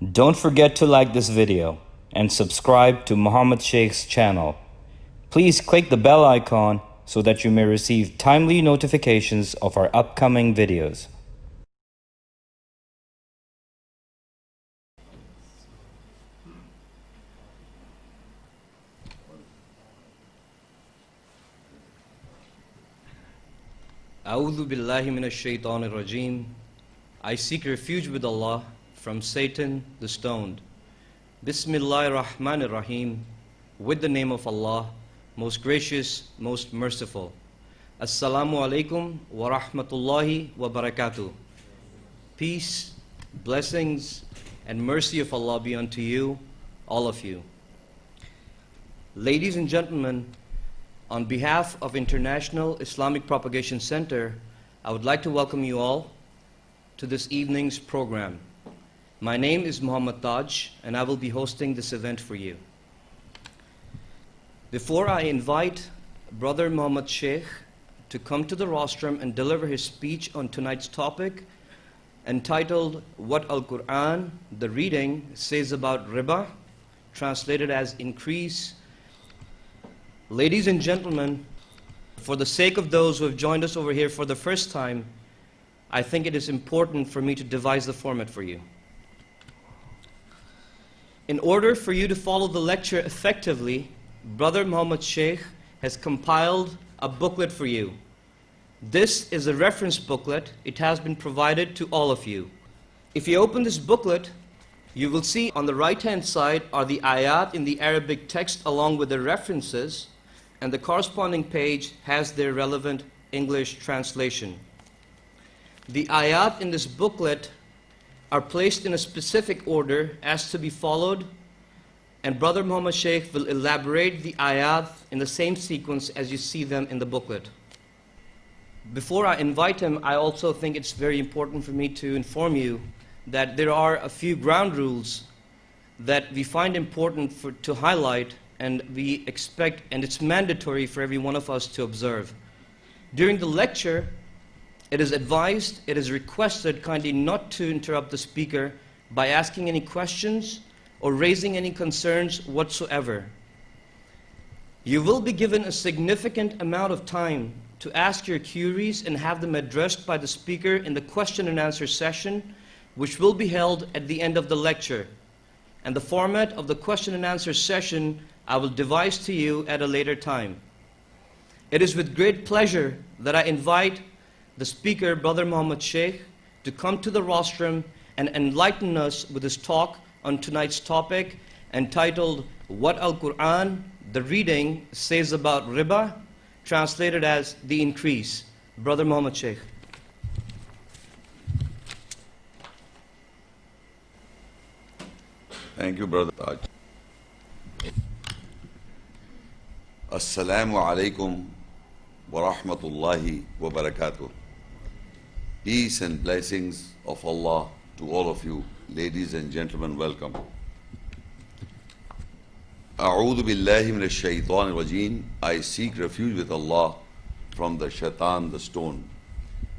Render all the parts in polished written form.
Don't forget to like this video and subscribe to Muhammad Shaikh's channel. Please click the bell icon so that you may receive timely notifications of our upcoming videos. A'udhu billahi minash shaitanir rajim. I seek refuge with Allah from Satan the stoned. Bismillahir Rahmanir Rahim. With the name of Allah, most gracious, most merciful. Assalamu alaikum wa rahmatullahi wa barakatuh. Peace, blessings, and mercy of Allah be unto you, all of you. Ladies and gentlemen, on behalf of International Islamic Propagation Center, I would like to welcome you all to this evening's program. My name is Muhammad Taj, and I will be hosting this event for you. Before I invite Brother Muhammad Shaikh to come to the rostrum and deliver his speech on tonight's topic, entitled What Al-Quran, the reading, says about Riba, translated as increase. Ladies and gentlemen, for the sake of those who have joined us over here for the first time, I think it is important for me to devise the format for you. In order for you to follow the lecture effectively, Brother Muhammad Shaikh has compiled a booklet for you. This is a reference booklet. It has been provided to all of you. If you open this booklet, you will see on the right-hand side are the ayat in the Arabic text along with the references, and the corresponding page has their relevant English translation. The ayat in this booklet are placed in a specific order as to be followed, and Brother Muhammad Shaikh will elaborate the ayat in the same sequence as you see them in the booklet. Before I invite him, I also think it's very important for me to inform you that there are a few ground rules that we find important to highlight, and we expect, and it's mandatory for every one of us to observe. During the lecture, it is advised, it is requested kindly not to interrupt the speaker by asking any questions or raising any concerns whatsoever. You will be given a significant amount of time to ask your queries and have them addressed by the speaker in the question and answer session, which will be held at the end of the lecture. And the format of the question and answer session I will devise to you at a later time. It is with great pleasure that I invite the speaker, Brother Muhammad Shaikh, to come to the rostrum and enlighten us with his talk on tonight's topic, entitled What Al-Quran, the reading, says about Riba, translated as the increase. Brother Muhammad Shaikh. Thank you, Brother Taj. Assalamu alaikum wa rahmatullahi wa barakatuh. Peace and blessings of Allah to all of you. Ladies and gentlemen, welcome. A'udhu billahi minash shaitanir rajim. I seek refuge with Allah from the shaitan, the stone.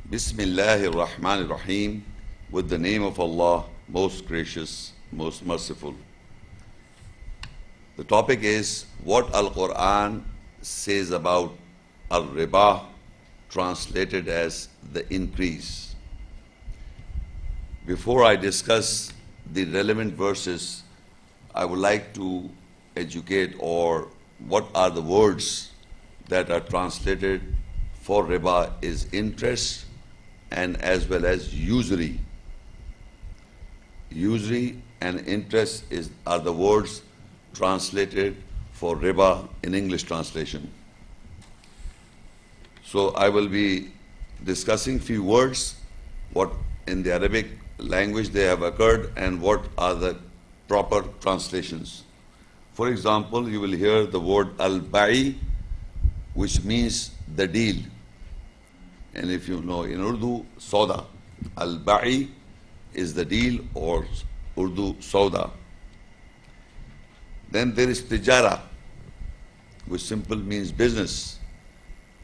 Bismillahir Rahmanir Rahim. With the name of Allah, most gracious, most merciful. The topic is what Al-Quran says about Al-Riba, translated as the increase. Before I discuss the relevant verses, I would like to educate or what are the words that are translated for riba is interest and as well as usury. Usury and interest are the words translated for riba in English translation. So I will be discussing few words, what in the Arabic language they have occurred and what are the proper translations. For example, you will hear the word al-ba'i, which means the deal. And if you know in Urdu, soda. Al-ba'i is the deal, or Urdu soda. Then there is tijara, which simple means business.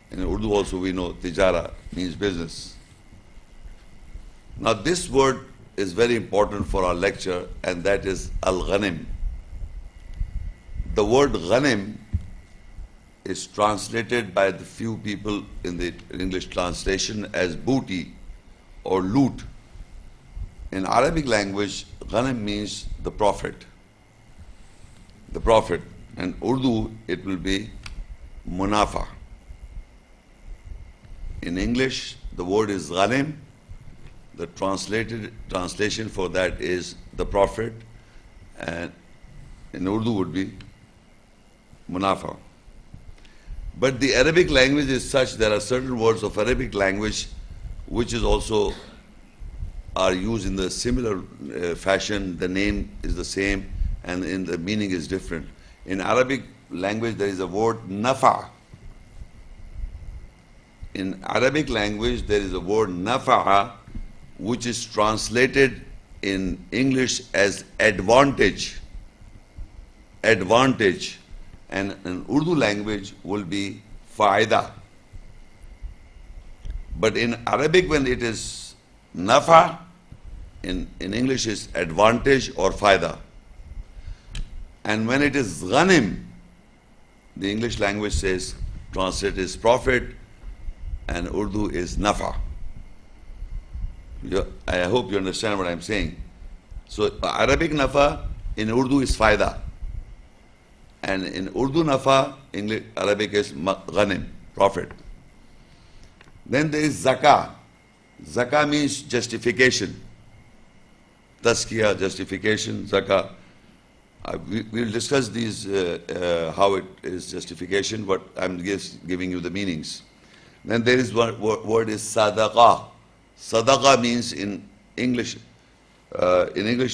In Urdu also we know tijara means business. Now this word is very important for our lecture, and that is al-ghanim. The word ghanim is translated by the few people in the English translation as booty or loot. In Arabic language, ghanim means the profit. The profit. In Urdu, it will be munafa. In English, the word is ghanim. The translation for that is the profit, and in Urdu would be munafa. But the Arabic language is such, there are certain words of Arabic language which is also are used in the similar fashion. The name is the same and in the meaning is different. In Arabic language there is a word nafa. In Arabic language there is a word nafa'a which is translated in English as advantage. Advantage. And in Urdu language will be faida. But in Arabic when it is nafa, in English is advantage or faida. And when it is ghanim, the English language says, translate is profit, and Urdu is nafa. I hope you understand what I'm saying. So Arabic nafa in Urdu is faida. And in Urdu nafa, English, Arabic is ghanim, profit. Then there is zakah. Zakah means justification. Tazkiyah, justification, zakah. We will discuss these, how it is justification, but I'm just giving you the meanings. Then there is one word is sadqa. Sadqa means in English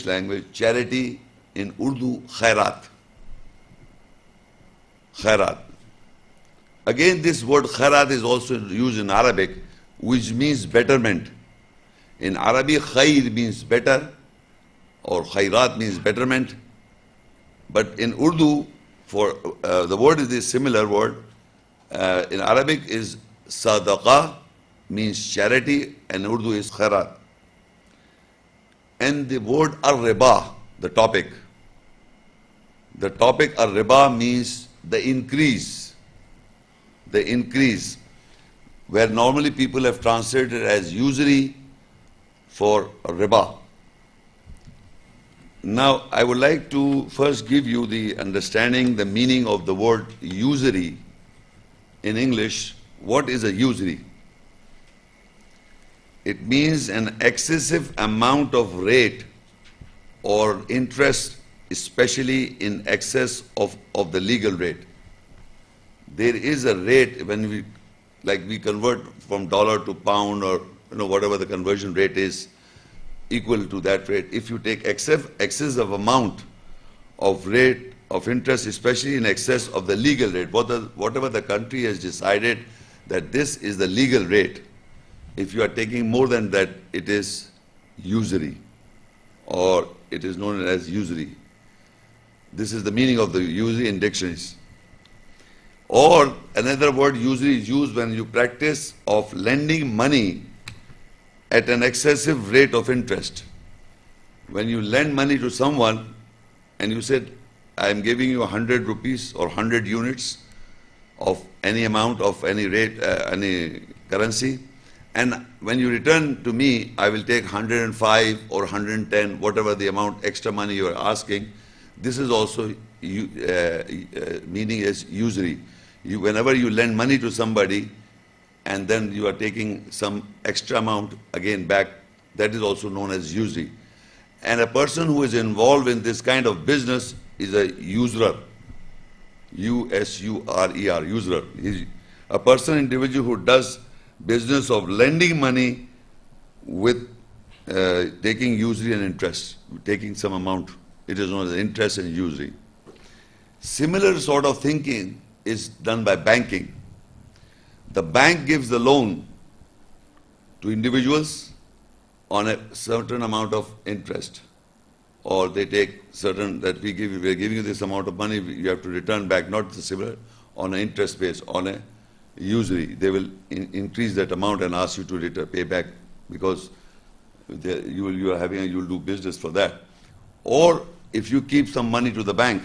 language, charity. In Urdu, khairat. Khairat. Again, this word khairat is also used in Arabic, which means betterment. In Arabic, khair means better, or khairat means betterment. But in Urdu, for the word is a similar word. In Arabic is sadqa, means charity, and Urdu is khairat. And the word ar-riba, the topic ar-riba means the increase, where normally people have translated as usury for riba. Now, I would like to first give you the understanding, the meaning of the word usury in English. What is a usury? It means an excessive amount of rate or interest, especially in excess of the legal rate. There is a rate when we convert from dollar to pound, or whatever the conversion rate is, equal to that rate. If you take excessive amount of rate of interest, especially in excess of the legal rate, whatever the country has decided that this is the legal rate, if you are taking more than that, it is usury, or it is known as usury. This is the meaning of the usury in dictionaries. Or another word usury is used when you practice of lending money at an excessive rate of interest. When you lend money to someone and you said, I am giving you 100 rupees or 100 units of any amount of any rate, any currency, and when you return to me, I will take 105 or 110, whatever the amount extra money you are asking. This is also meaning as usury. Whenever you lend money to somebody and then you are taking some extra amount again back, that is also known as usury. And a person who is involved in this kind of business is a usurer. U-S-U-R-E-R, usurer. A person, individual who does business of lending money with taking usury and interest, taking some amount. It is known as interest and usury. Similar sort of thinking is done by banking. The bank gives the loan to individuals on a certain amount of interest, or they take certain that we are giving you this amount of money, you have to return back, not the similar, on an interest base, on a usury. They will increase that amount and ask you to pay back, because You'll do business for that. Or if you keep some money to the bank,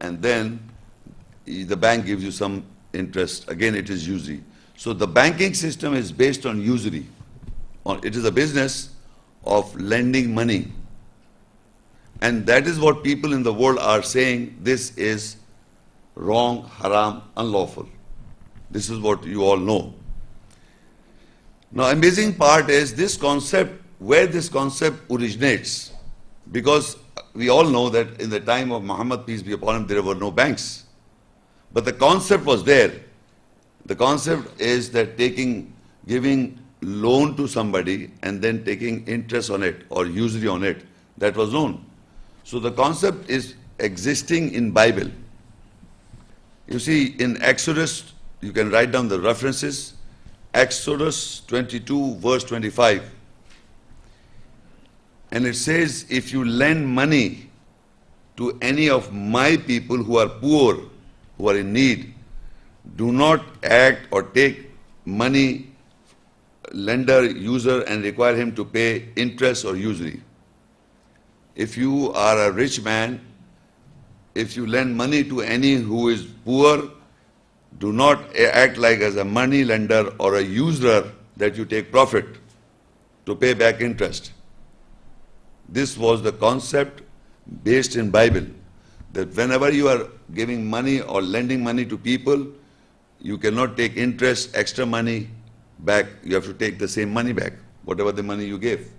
and then the bank gives you some interest, again it is usury. So the banking system is based on usury. It is a business of lending money. And that is what people in the world are saying, this is wrong, haram, unlawful. This is what you all know. Now, amazing part is this concept, where this concept originates. Because we all know that in the time of Muhammad, peace be upon him, there were no banks. But the concept was there. The concept is that giving loan to somebody and then taking interest on it or usury on it, that was known. So the concept is existing in Bible. You see, in Exodus, you can write down the references. Exodus 22, verse 25. And it says, if you lend money to any of my people who are poor, who are in need, do not act or take money, lender, user, and require him to pay interest or usury. If you are a rich man, if you lend money to any who is poor, do not act like as a money lender or a usurer that you take profit to pay back interest. This was the concept based in Bible, that whenever you are giving money or lending money to people, you cannot take interest, extra money back. You have to take the same money back, whatever the money you gave.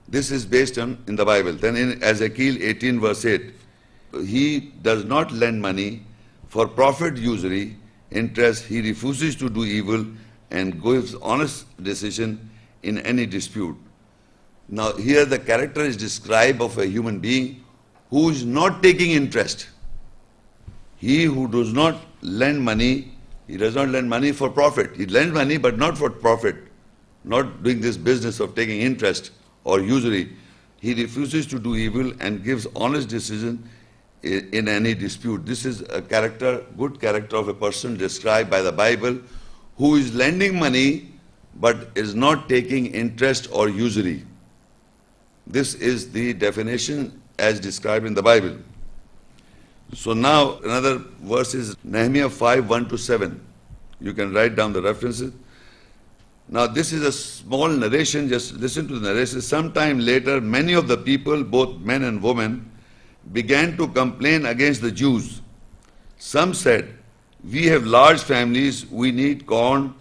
This is based in the Bible. Then in Ezekiel 18 verse 8, he does not lend money for profit, usury, interest. He refuses to do evil and gives honest decision in any dispute. Now here the character is described of a human being who is not taking interest. He who does not lend money, he does not lend money for profit. He lends money but not for profit, not doing this business of taking interest or usury. He refuses to do evil and gives honest decision in any dispute. This is a character, good character of a person described by the Bible who is lending money but is not taking interest or usury. This is the definition as described in the Bible. So now another verse is Nehemiah 5, 1 to 7. You can write down the references. Now this is a small narration, just listen to the narration. Sometime later, many of the people, both men and women, began to complain against the Jews. Some said, we have large families, we need corn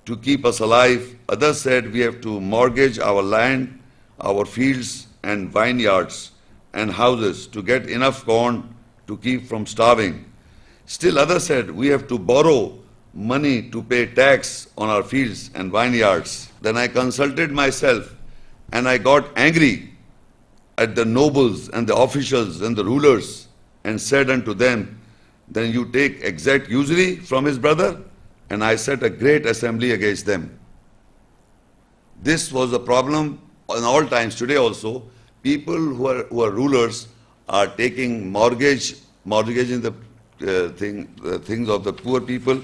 to keep us alive. Others said, we have to mortgage our land, our fields and vineyards and houses to get enough corn to keep from starving. Still others said, we have to borrow money to pay tax on our fields and vineyards. Then I consulted myself and I got angry at the nobles and the officials and the rulers and said unto them, then you take exact usury from his brother? And I set a great assembly against them. This was a problem in all times. Today also, people who are rulers are taking mortgaging the things of the poor people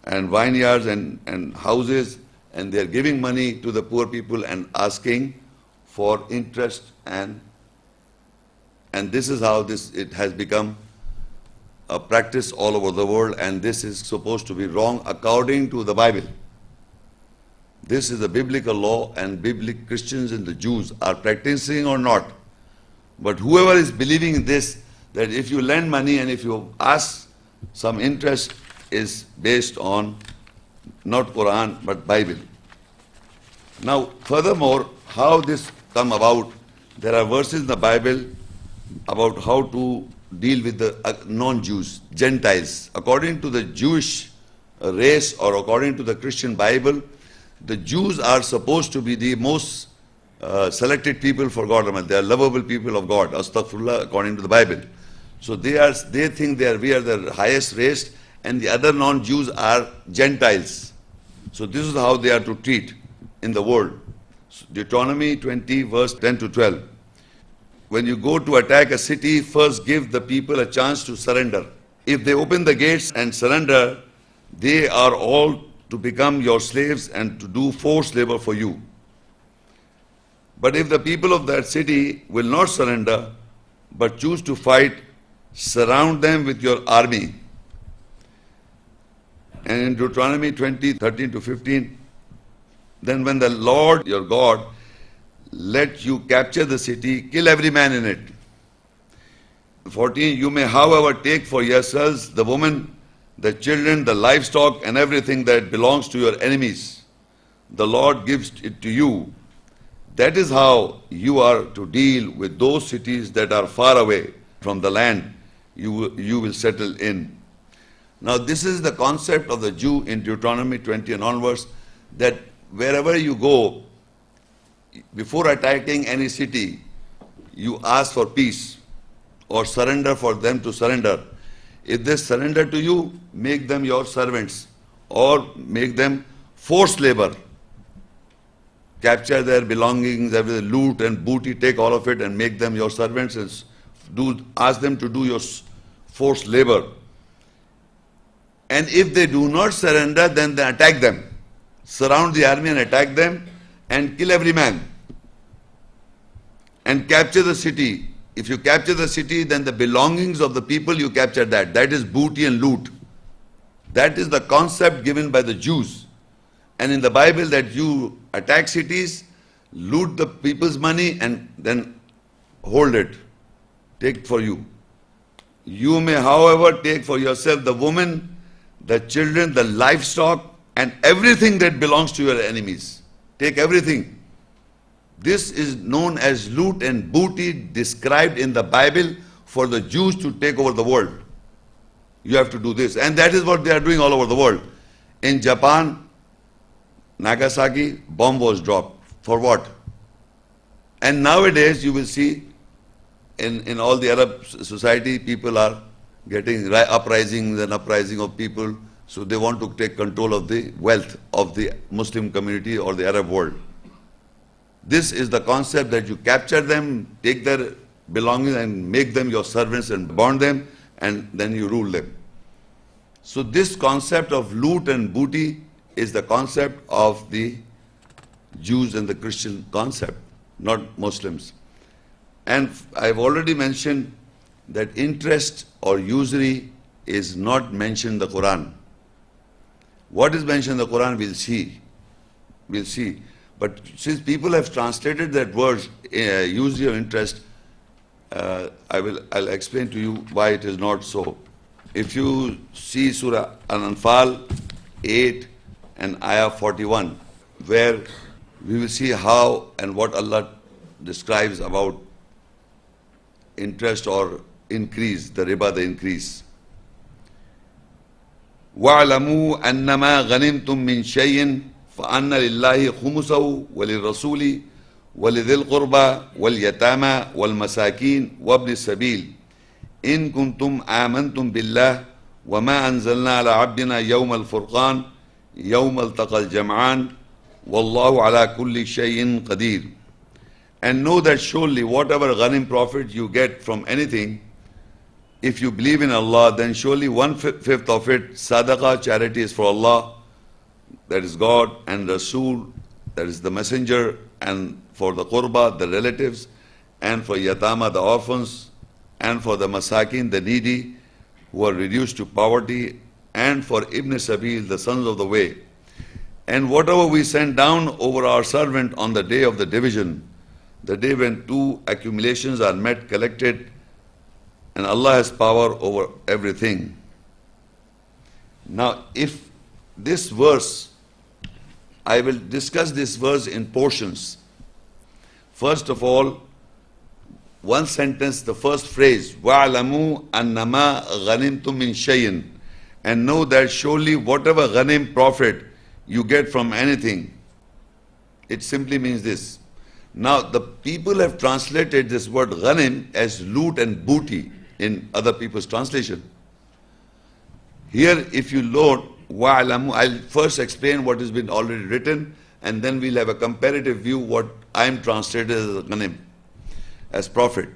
and vineyards and houses, and they are giving money to the poor people and asking for interest, and this is how it has become a practice all over the world, and this is supposed to be wrong according to the Bible. This is the biblical law, and biblical Christians and the Jews are practicing or not. But whoever is believing in this, that if you lend money and if you ask some interest, is based on not Quran but Bible. Now furthermore, how this come about, there are verses in the Bible about how to deal with the non-Jews, Gentiles. According to the Jewish race or according to the Christian Bible, the Jews are supposed to be the most selected people for God. They are lovable people of God, astaghfirullah, according to the Bible. So they think we are the highest race, and the other non-Jews are Gentiles. So this is how they are to treat in the world. Deuteronomy 20 verse 10 to 12. When you go to attack a city, first give the people a chance to surrender. If they open the gates and surrender, they are all to become your slaves and to do forced labor for you. But if the people of that city will not surrender, but choose to fight, surround them with your army. And in Deuteronomy 20:13-15, then when the Lord your God let you capture the city, kill every man in it. 14, you may however take for yourselves the woman, the children, the livestock, and everything that belongs to your enemies. The Lord gives it to you. That is how you are to deal with those cities that are far away from the land you will settle in. Now this is the concept of the Jew in Deuteronomy 20 and onwards, that wherever you go, before attacking any city, you ask for peace or surrender for them to surrender. If they surrender to you, make them your servants or make them forced labor. Capture their belongings, everything, loot and booty, take all of it and make them your servants and ask them to do your forced labor. And if they do not surrender, then they attack them. Surround the army and attack them and kill every man. And capture the city. If you capture the city, then the belongings of the people, you capture that. That is booty and loot. That is the concept given by the Jews. And in the Bible, that you attack cities, loot the people's money, and then hold it. Take for you. You may, however, take for yourself the woman, the children, the livestock, and everything that belongs to your enemies. Take everything. This is known as loot and booty, described in the Bible for the Jews to take over the world. You have to do this. And that is what they are doing all over the world. In Japan, Nagasaki, bomb was dropped. For what? And nowadays you will see in all the Arab society, people are getting uprisings and uprising of people. So they want to take control of the wealth of the Muslim community or the Arab world. This is the concept that you capture them, take their belongings and make them your servants and bond them, and then you rule them. So this concept of loot and booty is the concept of the Jews and the Christian concept, not Muslims. And I've already mentioned that interest or usury is not mentioned in the Quran. What is mentioned in the Quran, we'll see. We'll see. But since people have translated that word, usury or interest, I'll explain to you why it is not so. If you see Surah Al-ANFAL 8 and Ayah 41, where we will see how and what Allah describes about interest or increase, the riba, the increase. وَاعْلَمُوا أَنَّمَا غَنِمْتُم مِّن شَيْءٍ فَأَنَّ لِلَّهِ خُمُسَهُ وَلِلرَّسُولِ وَلِذِي الْقُرْبَى وَالْيَتَامَى وَالْمَسَاكِينِ وَابْنِ السَّبِيلِ إِن كُنتُمْ آمَنْتُم بِاللَّهِ وَمَا أَنزَلْنَا عَلَى عَبْدِنَا يَوْمَ الْفُرْقَانِ يَوْمَ الْتَقَى الْجَمْعَانِ وَاللَّهُ عَلَى كُلِّ شَيْءٍ قَدِيرٌ. And know that surely whatever ghanim profit you get from anything, if you believe in Allah, then surely 1/5 of it, sadqa, charity, is for Allah, that is God, and Rasul, that is the messenger, and for the qurba, the relatives, and for yatama, the orphans, and for the masakin, the needy, who are reduced to poverty, and for ibn sabil, the sons of the way. And whatever we send down over our servant on the day of the division, the day when two accumulations are met, collected, and Allah has power over everything. Now, if this verse, I will discuss this verse in portions. First of all, one sentence, the first phrase, وَاعْلَمُوا أَنَّمَا غَنِمْتُم مِّن شَيْءٍ, and know that surely whatever ghanim profit you get from anything, it simply means this. Now, the people have translated this word ghanim as loot and booty in other people's translation. Here, if you load wa'alamu, I'll first explain what has been already written, and then we'll have a comparative view what I'm translated as ghanim, as profit.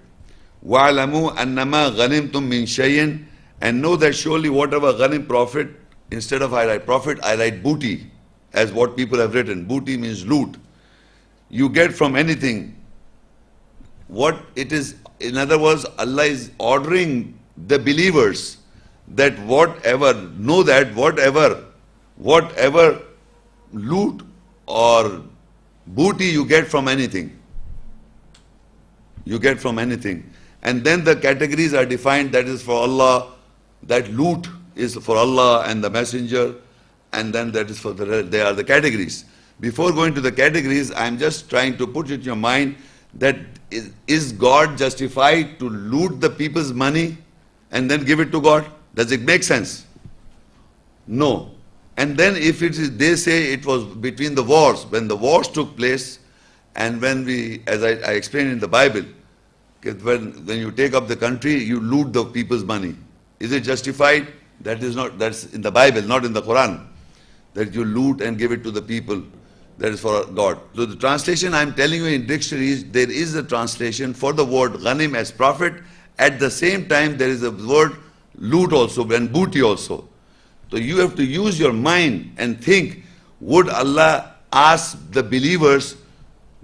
Wa'alamu annama ghanimtum min shay'in, and know that surely whatever ghanim profit, instead of I write profit, I write booty, as what people have written. Booty means loot. You get from anything. what it is, in other words, Allah is ordering the believers that whatever loot or booty you get from anything, and then the categories are defined, that is for Allah, that loot is for Allah and the messenger, and then that is they are the categories. Before going to the categories, I am just trying to put it in your mind that is God justified to loot the people's money and then give it to God? Does it make sense? No. And then if it is, they say it was between the wars, when the wars took place, and when we, as I explained in the Bible, when you take up the country, you loot the people's money. Is it justified? That's in the Bible, not in the Quran. That you loot and give it to the people. That is for God. So the translation I am telling you in dictionaries, there is a translation for the word ghanim as profit. At the same time, there is a word loot also and booty also. So you have to use your mind and think, would Allah ask the believers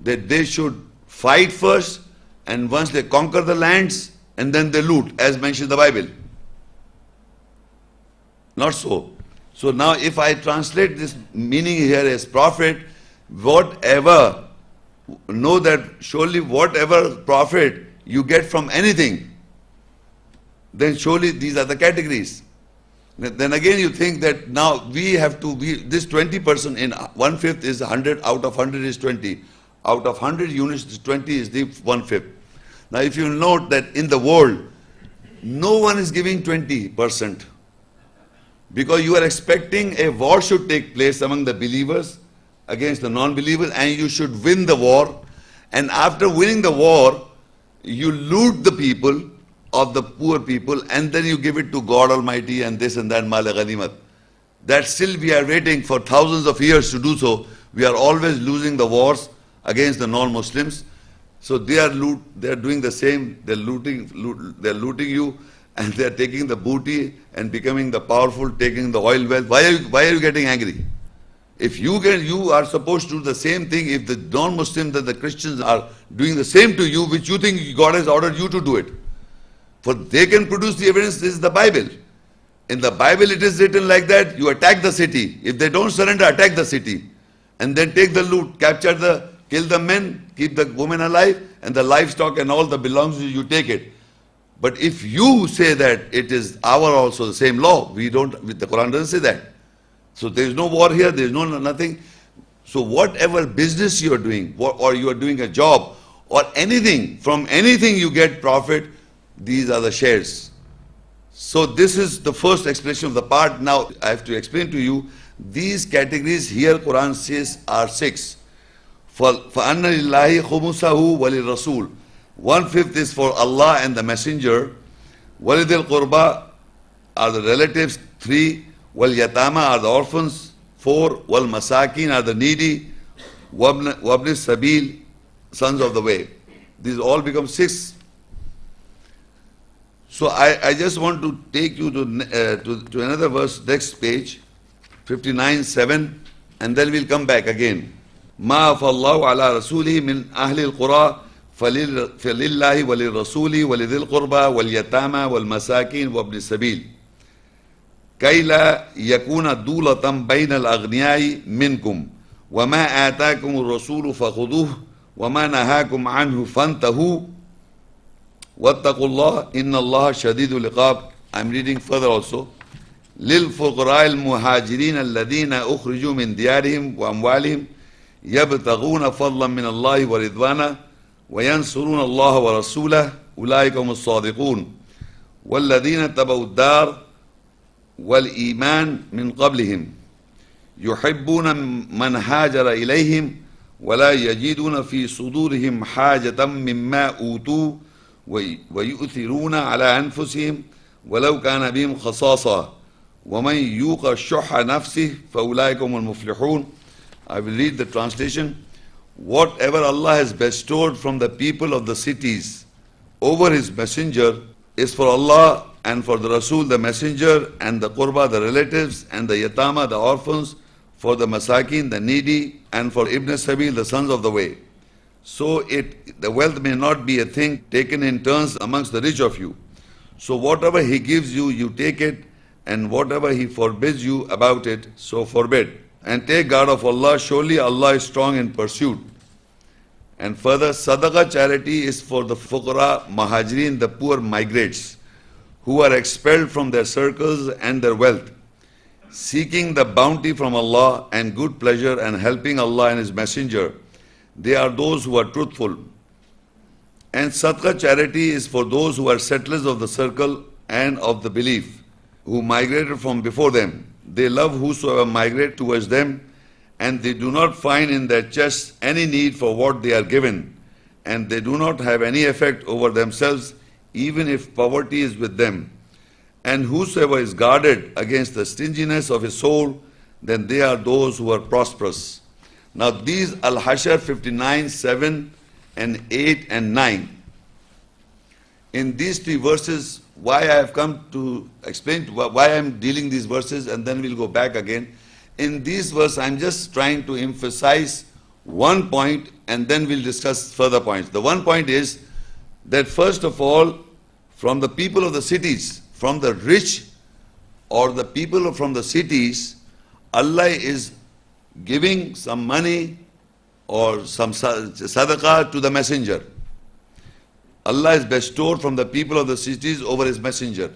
that they should fight first, and once they conquer the lands, and then they loot, as mentioned in the Bible? Not so. So now if I translate this meaning here as profit, whatever, know that surely whatever profit you get from anything, then surely these are the categories. Then again you think that now we have to be, this 20% in 1/5 is 100, out of 100 is 20. Out of 100 units, 20 is the 1/5. Now if you note that in the world, no one is giving 20%. Because you are expecting a war should take place among the believers against the non-believers, and you should win the war. And after winning the war, you loot the people of the poor people, and then you give it to God Almighty and this and that, mal ghanimat. That still we are waiting for thousands of years to do so. We are always losing the wars against the non-Muslims. So they are doing the same. They're looting you, and they are taking the booty and becoming the powerful, taking the oil wealth. Why are you getting angry? If you are supposed to do the same thing. If the non-Muslims and the Christians are doing the same to you, which you think God has ordered you to do it, for they can produce the evidence. This is the Bible. In the Bible it is written like that, you attack the city. If they don't surrender, attack the city. And then take the loot, kill the men, keep the women alive, and the livestock and all the belongings, you take it. But if you say that it is our also the same law, the Quran doesn't say that. So there is no war here, there is nothing. So whatever business you are doing, or you are doing a job, or anything, from anything you get profit, these are the shares. So this is the first explanation of the part. Now I have to explain to you, these categories here Quran says are 6. فَأَنَّ لِلَّهِ خُمُسَهُ وَلِلرَّسُولِ 1/5 is for Allah and the Messenger. وَلِذِي الْقُرْبَى are the relatives, 3. وَالْيَتَامَى are the orphans, 4. وَالْمَسَاكِينَ are the needy. وَابْنِ السَّبِيلِ sons of the way. These all become 6. So I just want to take you to another verse, next page, 59:7, and then we'll come back again. ما أفى الله على رسوله من أهل القرى فلله وللرسول ولذي القربى واليتامى والمساكين وابن السبيل كي لا يكون دولة بين الأغنياء منكم وما آتاكم الرسول فخذوه وما نهاكم عنه فانتهوا واتقوا الله إن الله شديد العقاب. I'm reading further also. للفقراء المهاجرين الذين أخرجوا من ديارهم وأموالهم يبتغون فضلا من الله ورضوانا وينصرون الله ورسوله أولئك هم الصادقون والذين تبوا الدار والإيمان من قبلهم يحبون من هاجر إليهم ولا يجدون في صدورهم حاجة مما أوتوا ويؤثرون على أنفسهم ولو كان بهم خصاصة ومن يوق شح نفسه فأولئك هم المفلحون. I will read the translation. Whatever Allah has bestowed from the people of the cities over His messenger is for Allah and for the Rasul, the messenger, and the Qurba, the relatives, and the Yatama, the orphans, for the Masakin, the needy, and for Ibn Sabil, the sons of the way. so the wealth may not be a thing taken in turns amongst the rich of you. So whatever he gives you, you take it, and whatever he forbids you about it, so forbid. And take guard of Allah, surely Allah is strong in pursuit. And further, sadqa charity is for the fuqara, muhajirin, the poor migrants, who are expelled from their circles and their wealth, seeking the bounty from Allah and good pleasure and helping Allah and His Messenger. They are those who are truthful. And sadqa charity is for those who are settlers of the circle and of the belief, who migrated from before them. They love whosoever migrate towards them, and they do not find in their chests any need for what they are given, and they do not have any effect over themselves, even if poverty is with them. And whosoever is guarded against the stinginess of his soul, then they are those who are prosperous. Now these Al-Hashr 59, 7 and 8 and 9. In these three verses, why I have come to explain why I am dealing these verses, and then we'll go back again. In these verses, I'm just trying to emphasize one point, and then we'll discuss further points. The one point is that first of all, from the people of the cities, from the rich or the people from the cities, Allah is giving some money or some sadaqah to the messenger. Allah is bestowed from the people of the cities over His messenger.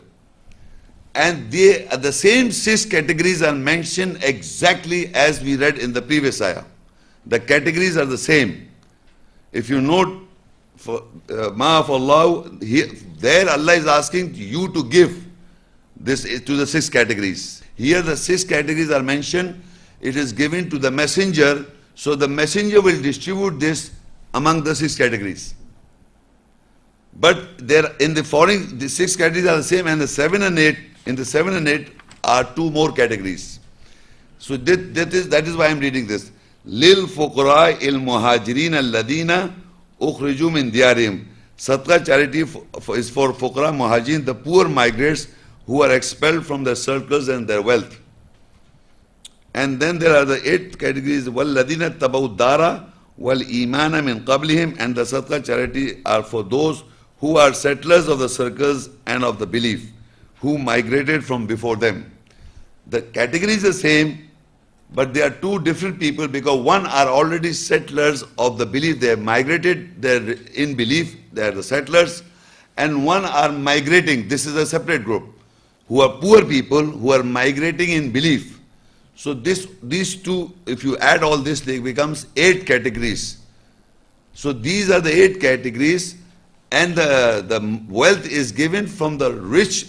And the same 6 categories are mentioned exactly as we read in the previous ayah. The categories are the same. If you note, Ma of Allah, there Allah is asking you to give this to the 6 categories. Here the 6 categories are mentioned. It is given to the messenger, so the messenger will distribute this among the 6 categories. But there in the following, the 6 categories are the same, and the 7 and 8, in the 7 and 8 are 2 more categories. So that is why I am reading this. Lil fuqara il muhajirin alladina ukhriju min diyarihim. Sadqa charity is for fuqara muhajirin, the poor migrants who are expelled from their circles and their wealth. And then there are the 8 categories. Walladina tabau dara wal imana min qablihim, and the sadqa charity are for those who are settlers of the circles and of the belief, who migrated from before them. The category is the same, but they are 2 different people, because one are already settlers of the belief, they have migrated, they are in belief, they are the settlers, and one are migrating, this is a separate group, who are poor people who are migrating in belief. So these 2, if you add all this, it becomes 8 categories. So these are the 8 categories, and the wealth is given from the rich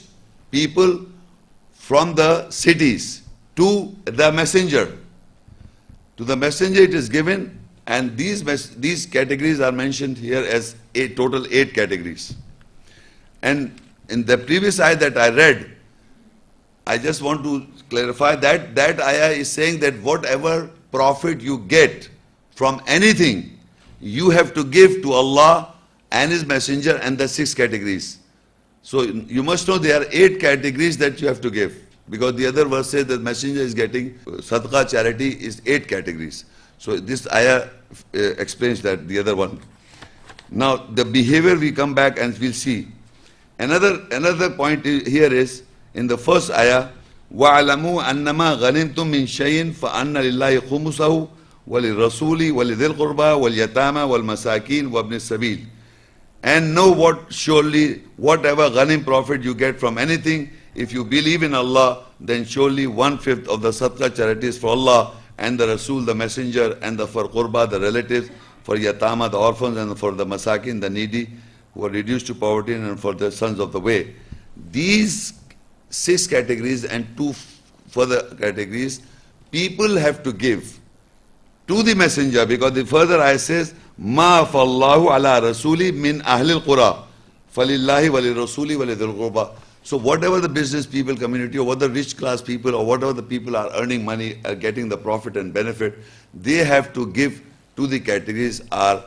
people from the cities to the messenger. To the messenger it is given, and these categories are mentioned here as total 8 categories. And in the previous ayah that I read, I just want to clarify that ayah is saying that whatever profit you get from anything, you have to give to Allah and His messenger and the 6 categories. So you must know there are 8 categories that you have to give, because the other verse says that messenger is getting sadqa charity is 8 categories. So this ayah explains that, the other one. Now the behavior, we come back and we'll see. Another point here is in the first ayah, وَعْلَمُوا أَنَّمَا غَنِمْتُم مِّن شَيْءٍ فَأَنَّ لِلَّهِ خُمُسَهُ وَلِلرَّسُولِ وَلِذِي الْقُرْبَى وَالْيَتَامَى وَالْمَسَاكِينِ وَابْنِ السَّبِيلِ. And know what, surely whatever ghanim profit you get from anything, if you believe in Allah, then surely 1/5 of the sadqa charity is for Allah and the Rasul, the messenger, and for qurba, the relatives, for yatama, the orphans, and for the masakin, the needy, who are reduced to poverty, and for the sons of the way. These 6 categories and 2 further categories, people have to give to the messenger, because the further ayah says, Ma fallahu ala rasuli min ahlil qura falillahi walil rasuli walidhil qurba. So whatever the business people, community, or what the rich class people, or whatever the people are earning money, are getting the profit and benefit, they have to give to the categories are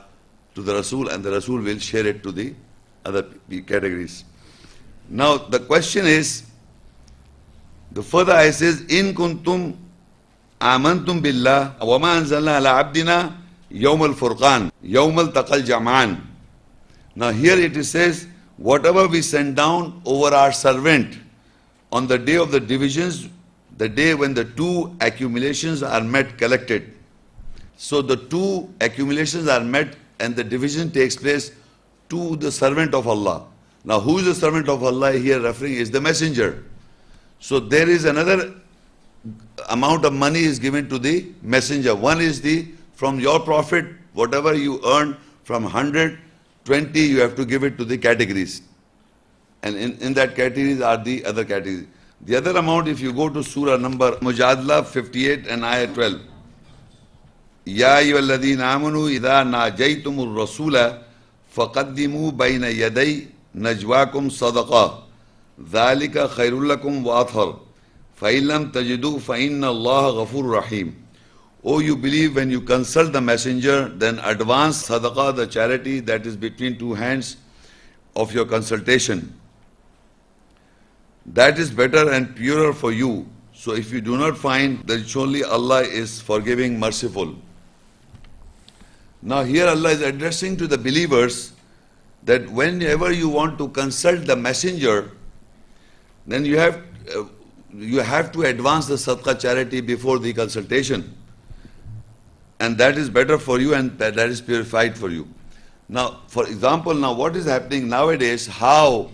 to the Rasul, and the Rasul will share it to the other categories. Now the question is, the further ayah says, In kuntum amantum billah wa ma anzalna ala abdina Yawm al-Furqan, Yawm al-Taqal Jam'an. Now here it says, whatever we send down over our servant on the day of the divisions, the day when the two accumulations are met, collected. So the two accumulations are met and the division takes place to the servant of Allah. Now who is the servant of Allah here referring is the messenger. So there is another amount of money is given to the messenger. One is from your profit, whatever you earn from 100, 20 you have to give it to the categories. And in that categories are the other categories. The other amount, if you go to Surah number Mujadala 58 and Ayah 12. Ya ayyuhalladhina amanu idha najaytumur rasula faqaddimu bayna yaday najwakum sadaqa dhalika khairul lakum wa athhar fa in lam tajidu fa inna Allah ghafurur rahim. Oh, you believe, when you consult the messenger, then advance sadaqah, the charity that is between two hands of your consultation. That is better and purer for you. So if you do not find, then surely Allah is forgiving, merciful. Now here Allah is addressing to the believers that whenever you want to consult the messenger, then you have to advance the sadaqah charity before the consultation. And that is better for you and that is purified for you. Now, for example, now what is happening nowadays, how